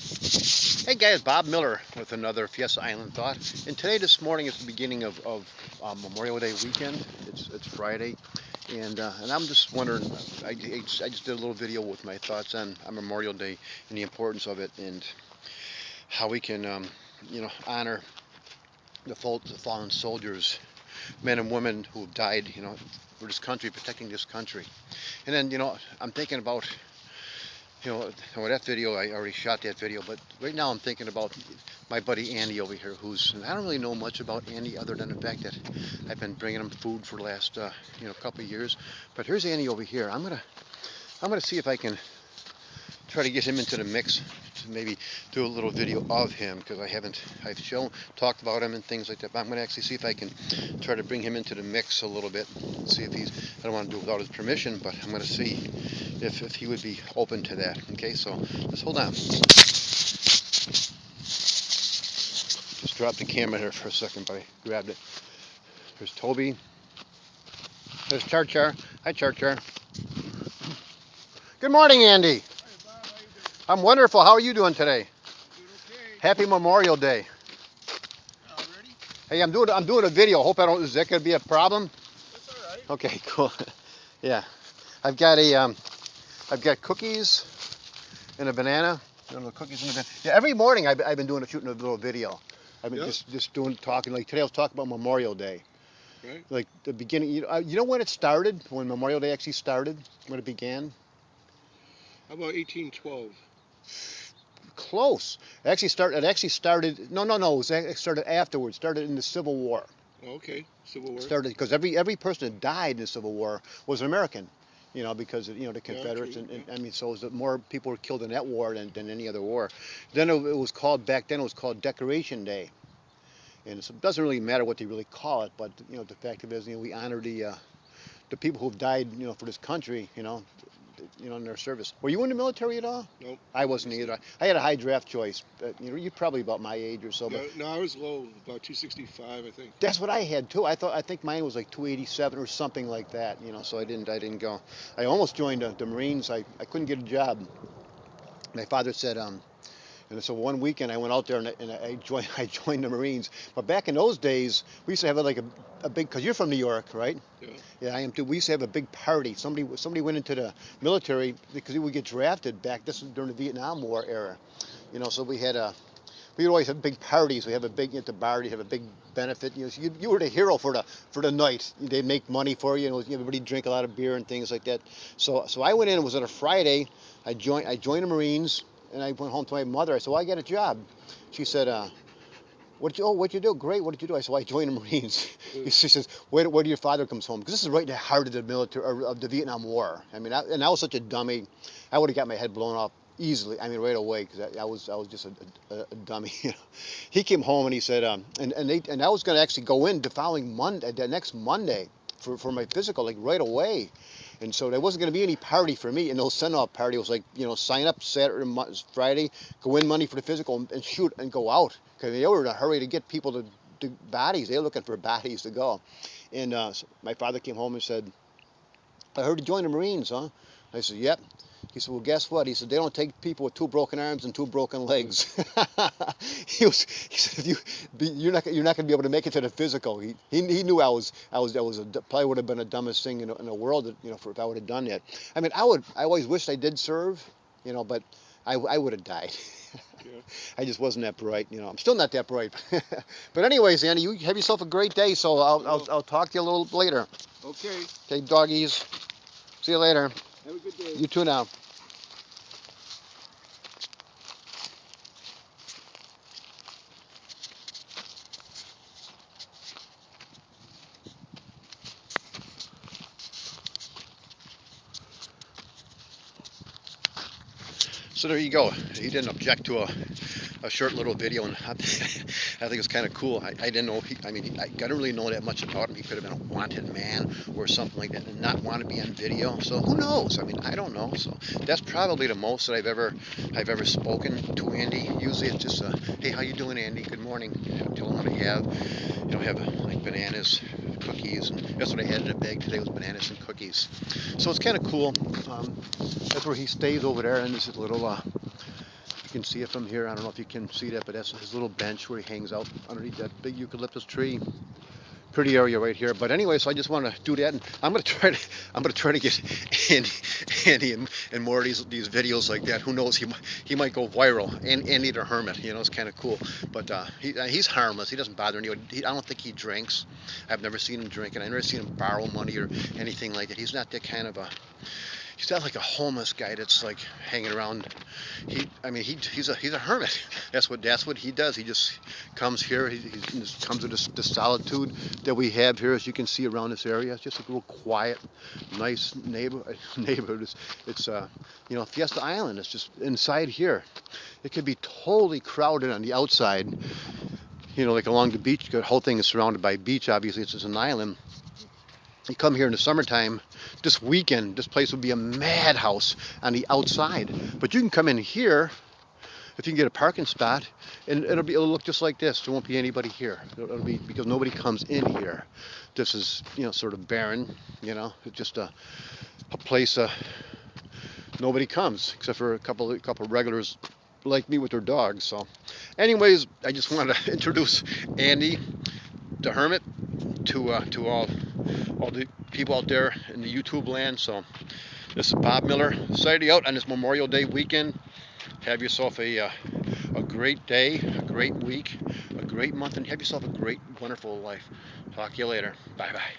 Hey guys, Bob Miller with another Fiesta Island Thought. And this morning is the beginning of Memorial Day weekend. It's Friday, and I'm just wondering. I just did a little video with my thoughts on Memorial Day and the importance of it, and how we can honor the fallen soldiers, men and women who have died, for this country, protecting this country. And then I'm thinking about that video, I already shot that video, but right now I'm thinking about my buddy Andy over here, and I don't really know much about Andy other than the fact that I've been bringing him food for the last, couple of years. But here's Andy over here. I'm gonna see if I can try to get him into the mix to maybe do a little video of him, because I've talked about him and things like that, but I'm going to actually see if I can try to bring him into the mix a little bit, see if I don't want to do it without his permission, but I'm going to see if he would be open to that. Okay, so just hold on. Just drop the camera here for a second, but I grabbed it. There's Toby. There's Char Char. Hi, Char Char. Good morning, Andy. I'm wonderful. How are you doing today? Happy Memorial Day. Already? Hey, I'm doing a video. Hope I don't. Is that gonna be a problem? That's all right. Okay, cool. Yeah, I've got cookies and a banana. The cookies and a banana. Yeah, every morning I've been shooting a little video. I've been just talking. Like today I was talking about Memorial Day. Right. Like the beginning. You know when it started? When Memorial Day actually started? When it began? How about 1812? Close. It actually started. No. It started afterwards. Started in the Civil War. Oh, okay. Civil War. Started because every person that died in the Civil War was an American. Because the Confederates, true, and I mean, so it was more people were killed in that war than any other war. Then it was called back then. It was called Decoration Day, and it doesn't really matter what they really call it, but the fact of it is, we honor the people who've died, for this country, in their service. Were you in the military at all? Nope. I wasn't either. I had a high draft choice. But, you're probably about my age or so. But No, I was low, about 265, I think. that's what I had too. I think mine was like 287 or something like that. So I didn't go. I almost joined the Marines. I couldn't get a job. My father said, and so one weekend I went out there and I joined I joined the Marines. But back in those days, we used to have like a big, because you're from New York, right? Yeah. Yeah, I am too. We used to have a big party. Somebody went into the military because he would get drafted back. This was during the Vietnam War era. So we would always have big parties. We have a big at the bar. You have a big benefit. So you were the hero for the night. They'd make money for you. Everybody drink a lot of beer and things like that. So I went in. It was on a Friday. I joined the Marines, and I went home to my mother. I said, "Well, I got a job." She said, what'd you do? Great. What did you do? I said, well, I joined the Marines. She says, where do your father comes home? Because this is right in the heart of the military, or of the Vietnam War. I mean, and I was such a dummy. I would have got my head blown off easily. I mean, right away, because I was just a dummy. He came home and he said, and I was going to actually go in the next Monday for my physical, like right away. And so there wasn't going to be any party for me. And no send-off party. It was like, sign up Saturday, Friday, go in Monday for the physical, and shoot and go out. Because they were in a hurry to get people to bodies. They were looking for bodies to go. And so my father came home and said, I heard you joined the Marines, huh? I said, yep. He said, well, guess what? He said, they don't take people with 2 broken arms and 2 broken legs. He said, you're not going to be able to make it to the physical. He knew probably would have been the dumbest thing in the world, if I would have done that. I mean, I always wished I did serve, but I would have died. Yeah. I just wasn't that bright, I'm still not that bright. But anyways, Andy, you have yourself a great day. So I'll talk to you a little later. Okay. Okay, doggies. See you later. Have a good day. You too now. So there you go. He didn't object to a short little video, and I think it's kind of cool. I didn't know. I don't really know that much about him. He could have been a wanted man or something like that, and not want to be on video. So who knows? I mean, I don't know. So that's probably the most that I've ever spoken to Andy. Usually it's just, hey, how you doing, Andy? Good morning. Tell him what I have. Have like bananas, cookies, and that's what I had in the bag today was bananas and cookies. So it's kind of cool. That's where he stays over there in this little, can see it from here. I don't know if you can see that, but that's his little bench where he hangs out underneath that big eucalyptus tree. Pretty area right here. But anyway, so I just want to do that, and I'm gonna try to get Andy and more of these videos like that. Who knows? He might go viral. And Andy the Hermit, it's kind of cool. But he's harmless. He doesn't bother anyone. I don't think he drinks. I've never seen him drink, and I've never seen him borrow money or anything like that. He's not that kind of a. He's not like a homeless guy that's like hanging around. He's a hermit. That's what he does. He just comes here. He just comes with the solitude that we have here, as you can see around this area. It's just a little quiet, nice neighborhood. It's Fiesta Island. It's just inside here. It could be totally crowded on the outside. Like along the beach. The whole thing is surrounded by beach. Obviously, it's just an island. You come here in the summertime, this weekend, this place would be a madhouse on the outside. But you can come in here if you can get a parking spot, and it'll look just like this. There won't be anybody here. It'll be because nobody comes in here. This is sort of barren. It's just a place nobody comes except for a couple regulars like me with their dogs. So, anyways, I just wanted to introduce Andy the Hermit to all the people out there in the YouTube land. So this is Bob Miller signing out on this Memorial Day weekend. Have yourself a great day, a great week, a great month, and have yourself a great, wonderful life. Talk to you later. Bye bye.